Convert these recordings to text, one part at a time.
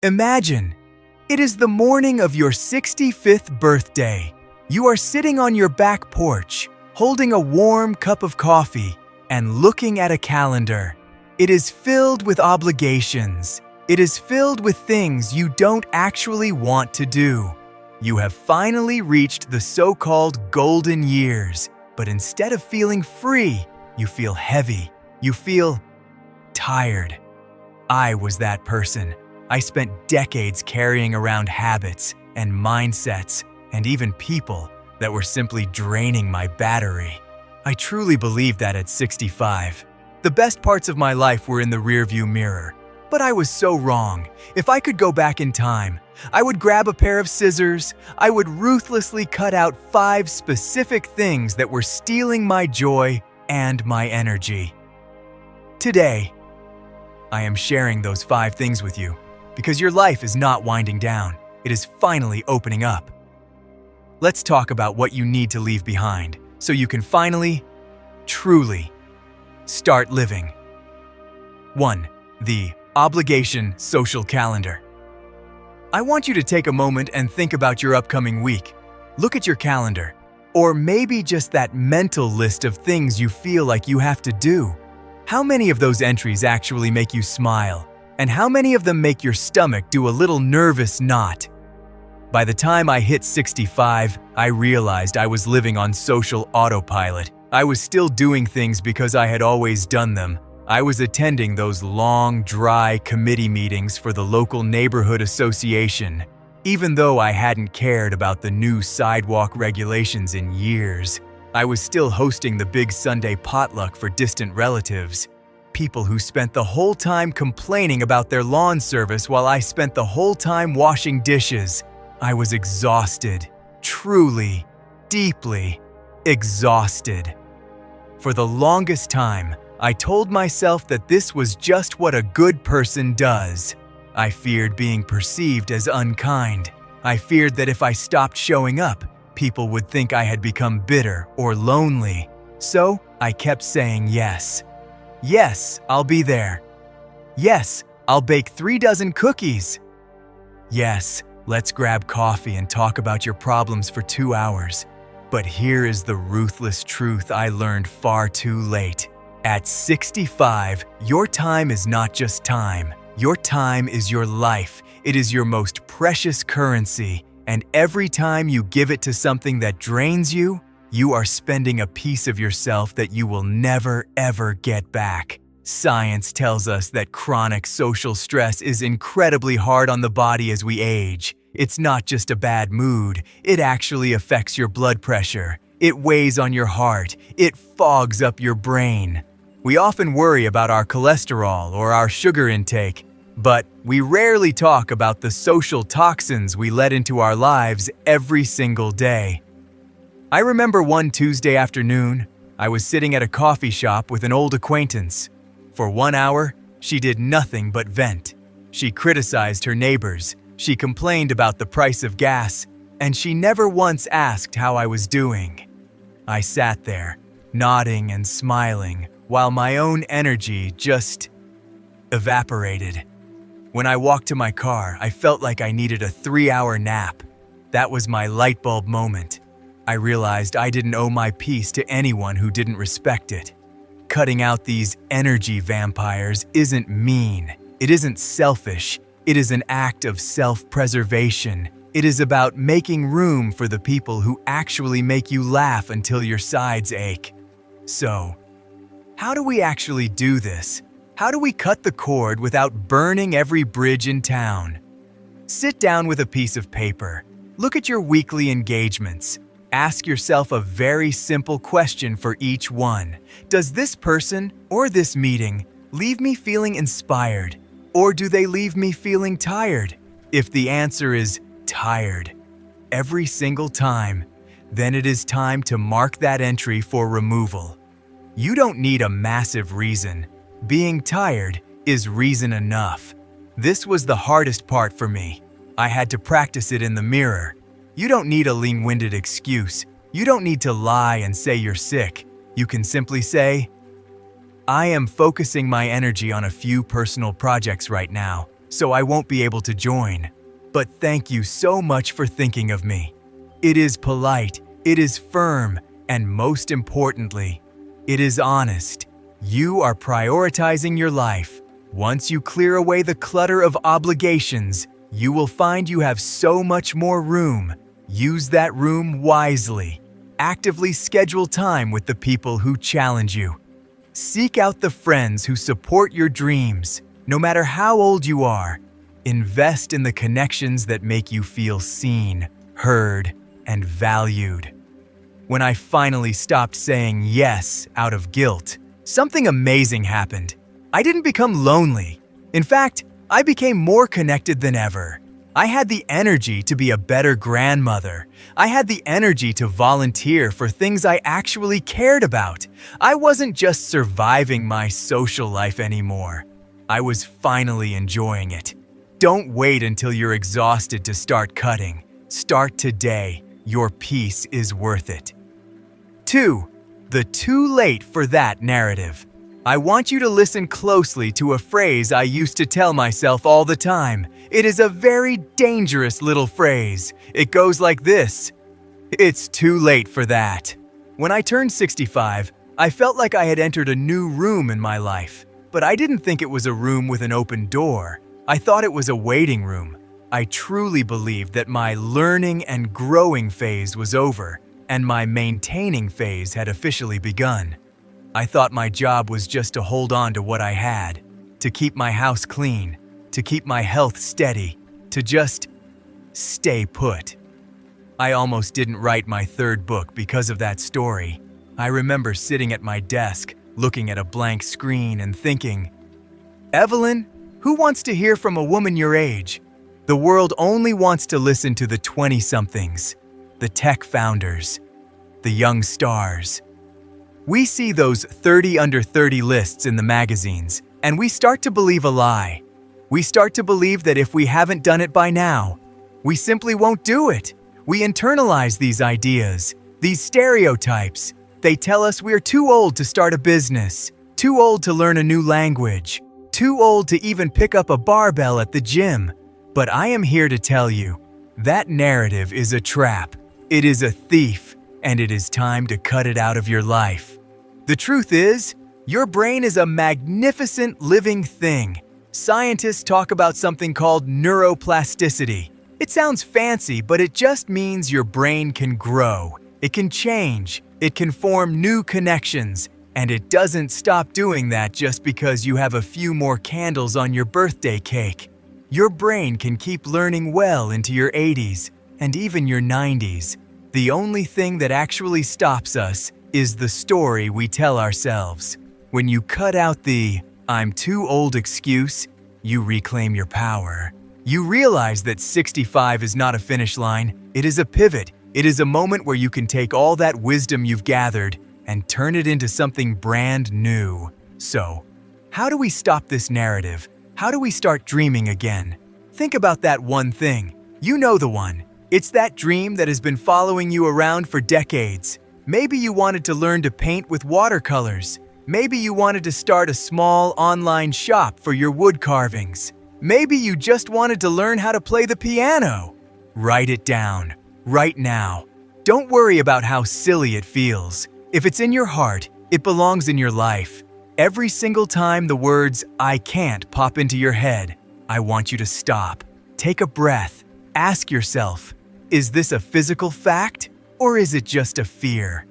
Imagine, it is the morning of your 65th birthday. You are sitting on your back porch, holding a warm cup of coffee and looking at a calendar. It is filled with obligations. It is filled with things you don't actually want to do. You have finally reached the so-called golden years, but instead of feeling free, you feel heavy. You feel tired. I was that person. I spent decades carrying around habits and mindsets and even people that were simply draining my battery. I truly believed that at 65. The best parts of my life were in the rearview mirror. But I was so wrong. If I could go back in time, I would grab a pair of scissors. I would ruthlessly cut out 5 specific things that were stealing my joy and my energy. Today, I am sharing those 5 things with you because your life is not winding down. It is finally opening up. Let's talk about what you need to leave behind so you can finally, truly, start living. 1. The obligation social calendar. I want you to take a moment and think about your upcoming week. Look at your calendar, or maybe just that mental list of things you feel like you have to do. How many of those entries actually make you smile? And how many of them make your stomach do a little nervous knot? By the time I hit 65, I realized I was living on social autopilot. I was still doing things because I had always done them. I was attending those long, dry committee meetings for the local neighborhood association, even though I hadn't cared about the new sidewalk regulations in years. I was still hosting the big Sunday potluck for distant relatives, people who spent the whole time complaining about their lawn service while I spent the whole time washing dishes. I was exhausted, truly, deeply exhausted. For the longest time, I told myself that this was just what a good person does. I feared being perceived as unkind. I feared that if I stopped showing up, people would think I had become bitter or lonely. So I kept saying yes. Yes, I'll be there. Yes, I'll bake 3 dozen cookies. Yes, let's grab coffee and talk about your problems for 2 hours. But here is the ruthless truth I learned far too late. At 65, your time is not just time. Your time is your life. It is your most precious currency. And every time you give it to something that drains you, you are spending a piece of yourself that you will never, ever get back. Science tells us that chronic social stress is incredibly hard on the body as we age. It's not just a bad mood, it actually affects your blood pressure. It weighs on your heart. It fogs up your brain. We often worry about our cholesterol or our sugar intake, but we rarely talk about the social toxins we let into our lives every single day. I remember one Tuesday afternoon, I was sitting at a coffee shop with an old acquaintance. For 1 hour, she did nothing but vent. She criticized her neighbors, she complained about the price of gas, and she never once asked how I was doing. I sat there, nodding and smiling, while my own energy just evaporated. When I walked to my car, I felt like I needed a 3-hour nap. That was my light bulb moment. I realized I didn't owe my peace to anyone who didn't respect it. Cutting out these energy vampires isn't mean. It isn't selfish. It is an act of self-preservation. It is about making room for the people who actually make you laugh until your sides ache. So, how do we actually do this? How do we cut the cord without burning every bridge in town? Sit down with a piece of paper. Look at your weekly engagements. Ask yourself a very simple question for each one. Does this person or this meeting leave me feeling inspired, or do they leave me feeling tired? If the answer is tired every single time, then it is time to mark that entry for removal. You don't need a massive reason. Being tired is reason enough. This was the hardest part for me. I had to practice it in the mirror. You don't need a lean-winded excuse. You don't need to lie and say you're sick. You can simply say, I am focusing my energy on a few personal projects right now, so I won't be able to join. But thank you so much for thinking of me. It is polite, it is firm, and most importantly, it is honest. You are prioritizing your life. Once you clear away the clutter of obligations, you will find you have so much more room. Use that room wisely. Actively schedule time with the people who challenge you. Seek out the friends who support your dreams, no matter how old you are. Invest in the connections that make you feel seen, heard, and valued. When I finally stopped saying yes out of guilt, something amazing happened. I didn't become lonely. In fact, I became more connected than ever. I had the energy to be a better grandmother. I had the energy to volunteer for things I actually cared about. I wasn't just surviving my social life anymore. I was finally enjoying it. Don't wait until you're exhausted to start cutting. Start today. Your peace is worth it. 2. The too late for that narrative. I want you to listen closely to a phrase I used to tell myself all the time. It is a very dangerous little phrase. It goes like this: "It's too late for that." When I turned 65, I felt like I had entered a new room in my life. But I didn't think it was a room with an open door. I thought it was a waiting room. I truly believed that my learning and growing phase was over, and my maintaining phase had officially begun. I thought my job was just to hold on to what I had, to keep my house clean, to keep my health steady, to just stay put. I almost didn't write my third book because of that story. I remember sitting at my desk, looking at a blank screen and thinking, "Evelyn, who wants to hear from a woman your age?" The world only wants to listen to the 20-somethings, the tech founders, the young stars. We see those 30 under 30 lists in the magazines, and we start to believe a lie. We start to believe that if we haven't done it by now, we simply won't do it. We internalize these ideas, these stereotypes. They tell us we're too old to start a business, too old to learn a new language, too old to even pick up a barbell at the gym. But I am here to tell you, that narrative is a trap. It is a thief, and it is time to cut it out of your life. The truth is, your brain is a magnificent living thing. Scientists talk about something called neuroplasticity. It sounds fancy, but it just means your brain can grow. It can change. It can form new connections. And it doesn't stop doing that just because you have a few more candles on your birthday cake. Your brain can keep learning well into your 80s and even your 90s. The only thing that actually stops us is the story we tell ourselves. When you cut out the "I'm too old" excuse, you reclaim your power. You realize that 65 is not a finish line. It is a pivot. It is a moment where you can take all that wisdom you've gathered and turn it into something brand new. So, how do we stop this narrative? How do we start dreaming again? Think about that one thing. You know the one. It's that dream that has been following you around for decades. Maybe you wanted to learn to paint with watercolors. Maybe you wanted to start a small online shop for your wood carvings. Maybe you just wanted to learn how to play the piano. Write it down, right now. Don't worry about how silly it feels. If it's in your heart, it belongs in your life. Every single time the words "I can't" pop into your head, I want you to stop. Take a breath. Ask yourself, is this a physical fact? Or is it just a fear?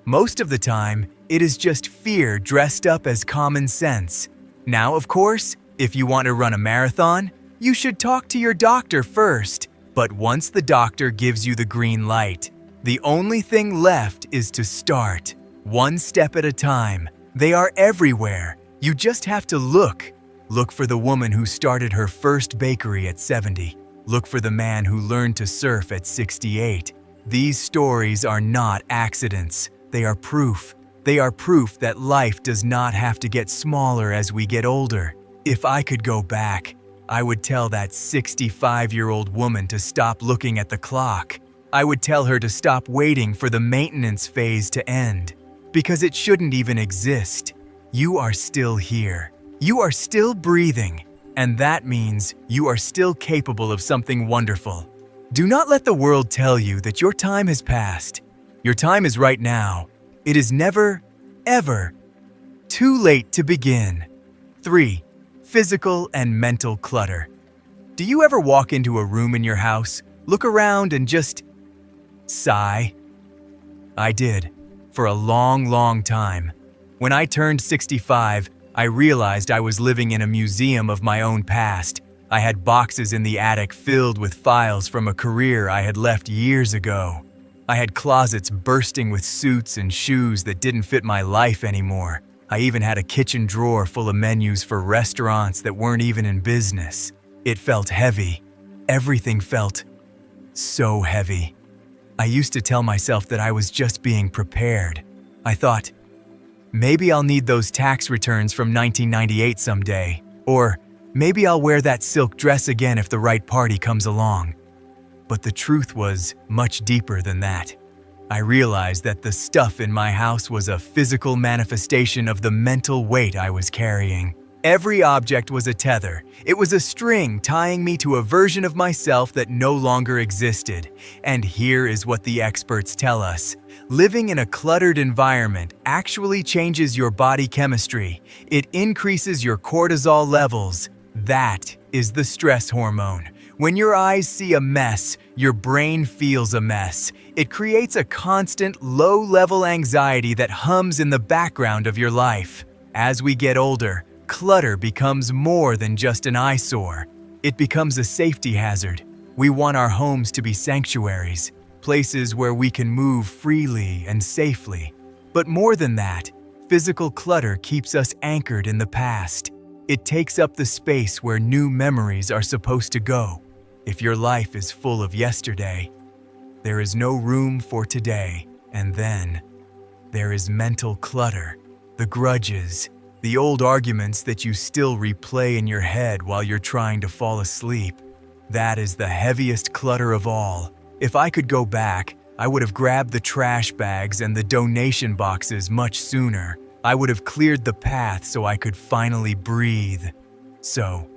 Most of the time, it is just fear dressed up as common sense. Now, of course, if you want to run a marathon, you should talk to your doctor first. But once the doctor gives you the green light, the only thing left is to start, one step at a time. They are everywhere. You just have to look. Look for the woman who started her first bakery at 70. Look for the man who learned to surf at 68. These stories are not accidents. They are proof. They are proof that life does not have to get smaller as we get older. If I could go back, I would tell that 65-year-old woman to stop looking at the clock. I would tell her to stop waiting for the maintenance phase to end, because it shouldn't even exist. You are still here. You are still breathing. And that means you are still capable of something wonderful. Do not let the world tell you that your time has passed. Your time is right now. It is never, ever too late to begin. 3. Physical and mental clutter. Do you ever walk into a room in your house, look around and just sigh? I did, for a long, long time. When I turned 65, I realized I was living in a museum of my own past. I had boxes in the attic filled with files from a career I had left years ago. I had closets bursting with suits and shoes that didn't fit my life anymore. I even had a kitchen drawer full of menus for restaurants that weren't even in business. It felt heavy. Everything felt so heavy. I used to tell myself that I was just being prepared. I thought, maybe I'll need those tax returns from 1998 someday, or maybe I'll wear that silk dress again if the right party comes along. But the truth was much deeper than that. I realized that the stuff in my house was a physical manifestation of the mental weight I was carrying. Every object was a tether. It was a string tying me to a version of myself that no longer existed. And here is what the experts tell us. Living in a cluttered environment actually changes your body chemistry. It increases your cortisol levels. That is the stress hormone. When your eyes see a mess, your brain feels a mess. It creates a constant, low-level anxiety that hums in the background of your life. As we get older, clutter becomes more than just an eyesore. It becomes a safety hazard. We want our homes to be sanctuaries, places where we can move freely and safely. But more than that, physical clutter keeps us anchored in the past. It takes up the space where new memories are supposed to go. If your life is full of yesterday, there is no room for today. And then there is mental clutter, the grudges, the old arguments that you still replay in your head while you're trying to fall asleep. That is the heaviest clutter of all. If I could go back, I would have grabbed the trash bags and the donation boxes much sooner. I would have cleared the path so I could finally breathe. So,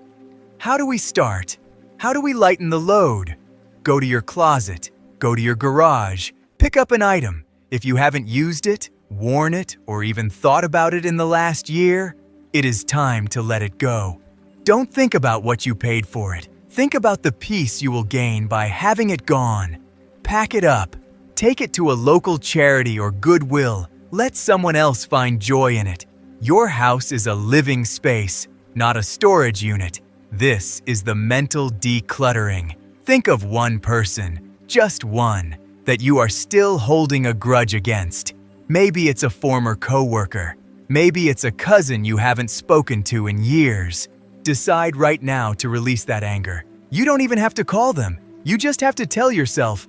how do we start? How do we lighten the load? Go to your closet, go to your garage, pick up an item. If you haven't used it, worn it, or even thought about it in the last year, it is time to let it go. Don't think about what you paid for it. Think about the peace you will gain by having it gone. Pack it up. Take it to a local charity or Goodwill. Let someone else find joy in it. Your house is a living space, not a storage unit. This is the mental decluttering. Think of one person, just one, that you are still holding a grudge against. Maybe it's a former coworker. Maybe it's a cousin you haven't spoken to in years. Decide right now to release that anger. You don't even have to call them. You just have to tell yourself,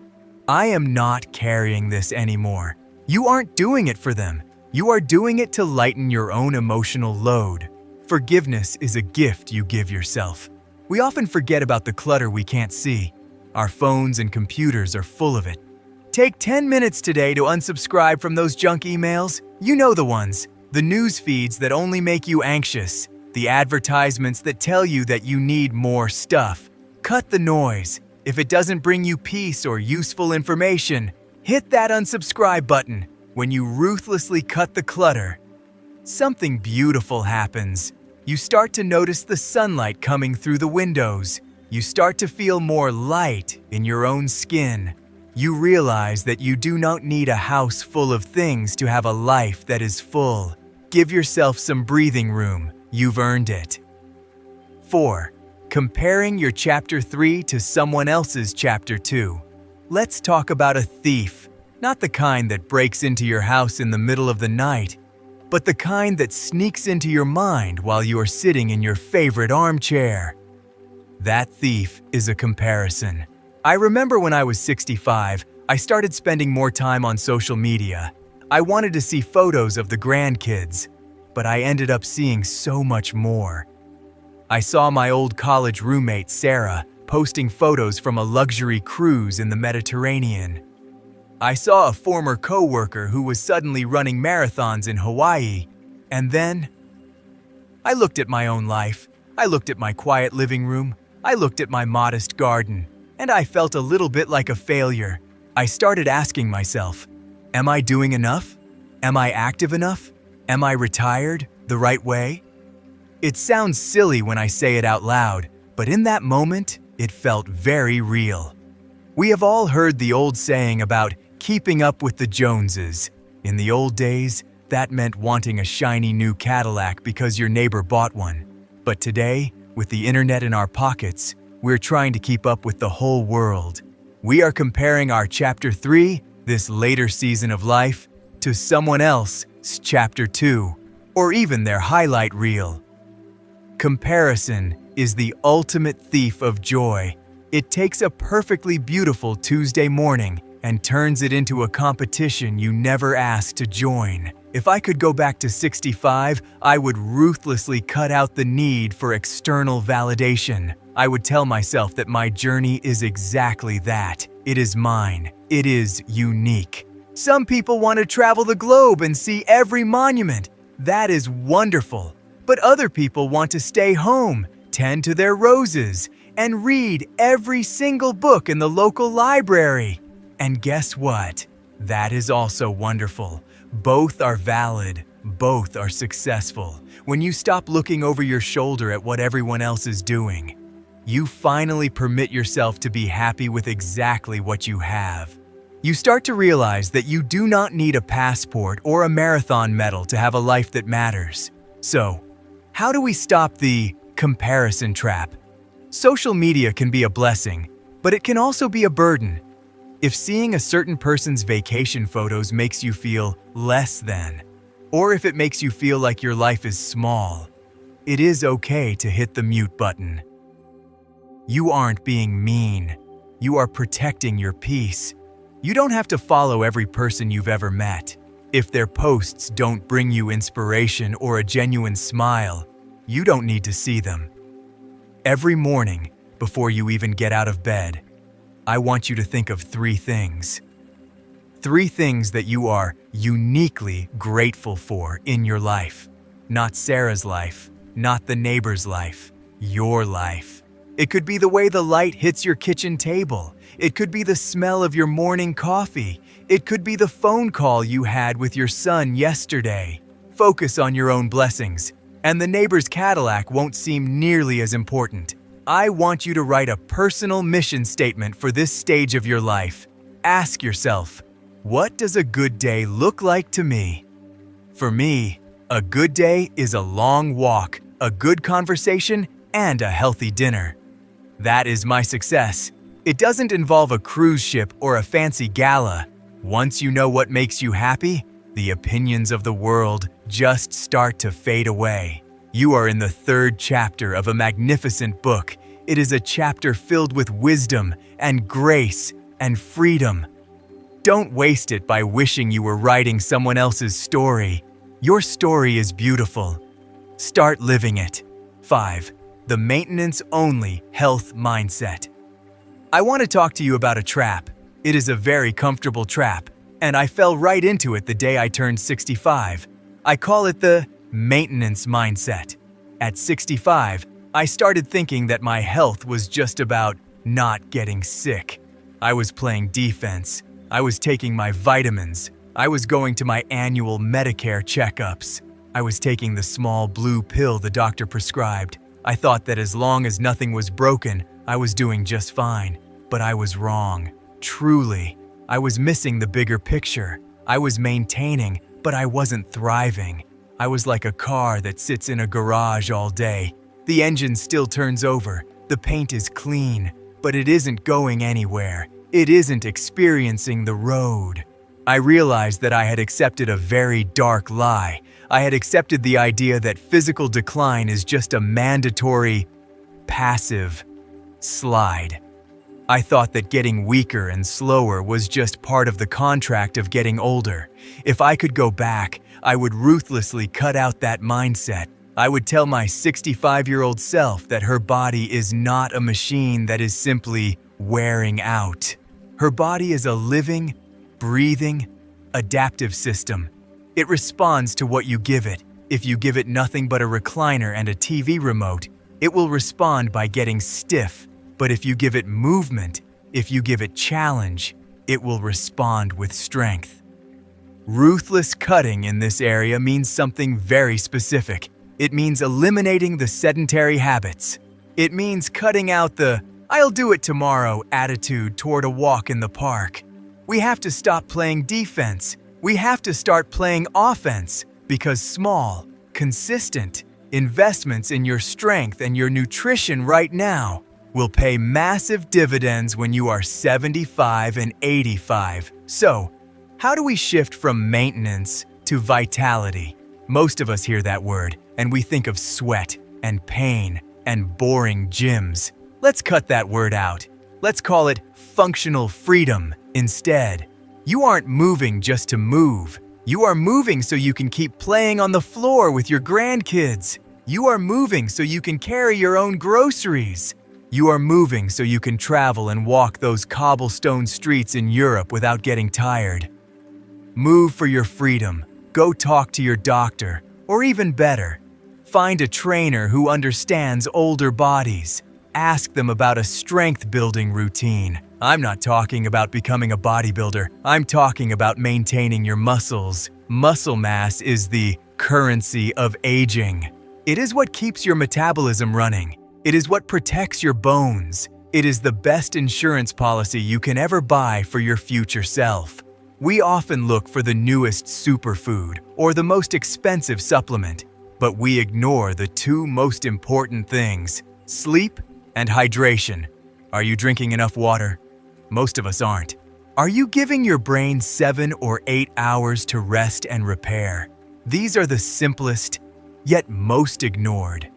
I am not carrying this anymore. You aren't doing it for them. You are doing it to lighten your own emotional load. Forgiveness is a gift you give yourself. We often forget about the clutter we can't see. Our phones and computers are full of it. Take 10 minutes today to unsubscribe from those junk emails. You know the ones. The news feeds that only make you anxious. The advertisements that tell you that you need more stuff. Cut the noise. If it doesn't bring you peace or useful information, hit that unsubscribe button. When you ruthlessly cut the clutter, something beautiful happens. You start to notice the sunlight coming through the windows. You start to feel more light in your own skin. You realize that you do not need a house full of things to have a life that is full. Give yourself some breathing room. You've earned it. 4. Comparing your Chapter 3 to someone else's Chapter 2. Let's talk about a thief. Not the kind that breaks into your house in the middle of the night, but the kind that sneaks into your mind while you are sitting in your favorite armchair. That thief is a comparison. I remember when I was 65, I started spending more time on social media. I wanted to see photos of the grandkids, but I ended up seeing so much more. I saw my old college roommate, Sarah, posting photos from a luxury cruise in the Mediterranean. I saw a former coworker who was suddenly running marathons in Hawaii, and then I looked at my own life. I looked at my quiet living room. I looked at my modest garden, and I felt a little bit like a failure. I started asking myself, am I doing enough? Am I active enough? Am I retired the right way? It sounds silly when I say it out loud, but in that moment, it felt very real. We have all heard the old saying about keeping up with the Joneses. In the old days, that meant wanting a shiny new Cadillac because your neighbor bought one. But today, with the internet in our pockets, we're trying to keep up with the whole world. We are comparing our Chapter 3, this later season of life, to someone else's Chapter 2, or even their highlight reel. Comparison is the ultimate thief of joy. It takes a perfectly beautiful Tuesday morning and turns it into a competition you never asked to join. If I could go back to 65, I would ruthlessly cut out the need for external validation. I would tell myself that my journey is exactly that. It is mine. It is unique. Some people want to travel the globe and see every monument. That is wonderful. But other people want to stay home, tend to their roses, and read every single book in the local library. And guess what? That is also wonderful. Both are valid. Both are successful. When you stop looking over your shoulder at what everyone else is doing, you finally permit yourself to be happy with exactly what you have. You start to realize that you do not need a passport or a marathon medal to have a life that matters. So, how do we stop the comparison trap? Social media can be a blessing, but it can also be a burden. If seeing a certain person's vacation photos makes you feel less than, or if it makes you feel like your life is small, it is okay to hit the mute button. You aren't being mean. You are protecting your peace. You don't have to follow every person you've ever met. If their posts don't bring you inspiration or a genuine smile, you don't need to see them. Every morning, before you even get out of bed, I want you to think of 3 things. 3 things that you are uniquely grateful for in your life. Not Sarah's life, not the neighbor's life, your life. It could be the way the light hits your kitchen table. It could be the smell of your morning coffee. It could be the phone call you had with your son yesterday. Focus on your own blessings, and the neighbor's Cadillac won't seem nearly as important. I want you to write a personal mission statement for this stage of your life. Ask yourself, what does a good day look like to me? For me, a good day is a long walk, a good conversation, and a healthy dinner. That is my success. It doesn't involve a cruise ship or a fancy gala. Once you know what makes you happy, the opinions of the world just start to fade away. You are in the 3rd chapter of a magnificent book. It is a chapter filled with wisdom and grace and freedom. Don't waste it by wishing you were writing someone else's story. Your story is beautiful. Start living it. 5. The maintenance-only health mindset. I want to talk to you about a trap. It is a very comfortable trap, and I fell right into it the day I turned 65. I call it the maintenance mindset. At 65, I started thinking that my health was just about not getting sick. I was playing defense. I was taking my vitamins. I was going to my annual Medicare checkups. I was taking the small blue pill the doctor prescribed. I thought that as long as nothing was broken, I was doing just fine. But I was wrong. Truly, I was missing the bigger picture. I was maintaining, but I wasn't thriving. I was like a car that sits in a garage all day. The engine still turns over. The paint is clean, but it isn't going anywhere. It isn't experiencing the road. I realized that I had accepted a very dark lie. I had accepted the idea that physical decline is just a mandatory, passive slide. I thought that getting weaker and slower was just part of the contract of getting older. If I could go back, I would ruthlessly cut out that mindset. I would tell my 65-year-old self that her body is not a machine that is simply wearing out. Her body is a living, breathing, adaptive system. It responds to what you give it. If you give it nothing but a recliner and a TV remote, It will respond by getting stiff, but if you give it movement, if you give it challenge, it will respond with strength. Ruthless cutting in this area means something very specific. It means eliminating the sedentary habits. It means cutting out the "I'll do it tomorrow" attitude toward a walk in the park. We have to stop playing defense. We have to start playing offense because small, consistent investments in your strength and your nutrition right now will pay massive dividends when you are 75 and 85. So, how do we shift from maintenance to vitality? Most of us hear that word and we think of sweat and pain and boring gyms. Let's cut that word out. Let's call it functional freedom instead. You aren't moving just to move. You are moving so you can keep playing on the floor with your grandkids. You are moving so you can carry your own groceries. You are moving so you can travel and walk those cobblestone streets in Europe without getting tired. Move for your freedom. Go talk to your doctor, or even better, find a trainer who understands older bodies. Ask them about a strength-building routine. I'm not talking about becoming a bodybuilder. I'm talking about maintaining your muscles. Muscle mass is the currency of aging. It is what keeps your metabolism running. It is what protects your bones. It is the best insurance policy you can ever buy for your future self. We often look for the newest superfood or the most expensive supplement, but we ignore the two most important things: sleep and hydration. Are you drinking enough water? Most of us aren't. Are you giving your brain 7 or 8 hours to rest and repair? These are the simplest, yet most ignored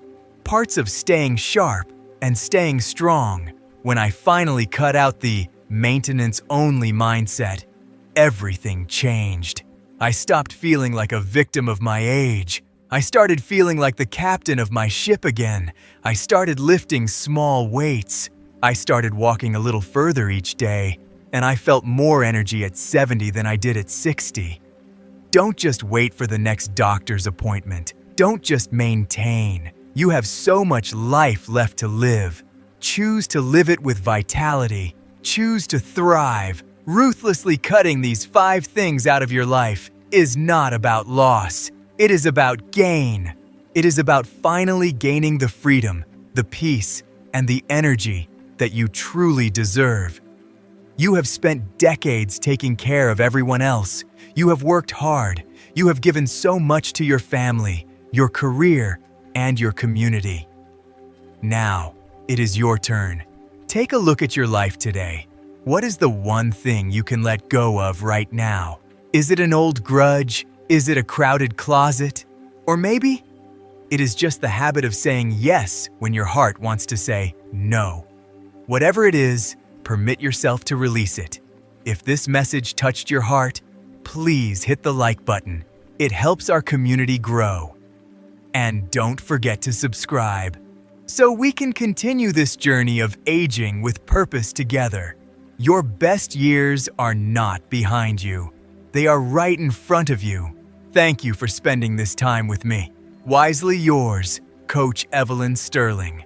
parts of staying sharp and staying strong. When I finally cut out the maintenance-only mindset, everything changed. I stopped feeling like a victim of my age. I started feeling like the captain of my ship again. I started lifting small weights. I started walking a little further each day, and I felt more energy at 70 than I did at 60. Don't just wait for the next doctor's appointment. Don't just maintain. You have so much life left to live. Choose to live it with vitality. Choose to thrive. Ruthlessly cutting these 5 things out of your life is not about loss. It is about gain. It is about finally gaining the freedom, the peace, and the energy that you truly deserve. You have spent decades taking care of everyone else. You have worked hard. You have given so much to your family, your career, and your community. Now, it is your turn. Take a look at your life today. What is the one thing you can let go of right now? Is it an old grudge? Is it a crowded closet? Or maybe it is just the habit of saying yes when your heart wants to say no. Whatever it is, permit yourself to release it. If this message touched your heart, please hit the like button. It helps our community grow. And don't forget to subscribe so we can continue this journey of aging with purpose together. Your best years are not behind you. They are right in front of you. Thank you for spending this time with me. Wisely yours, Coach Evelyn Sterling.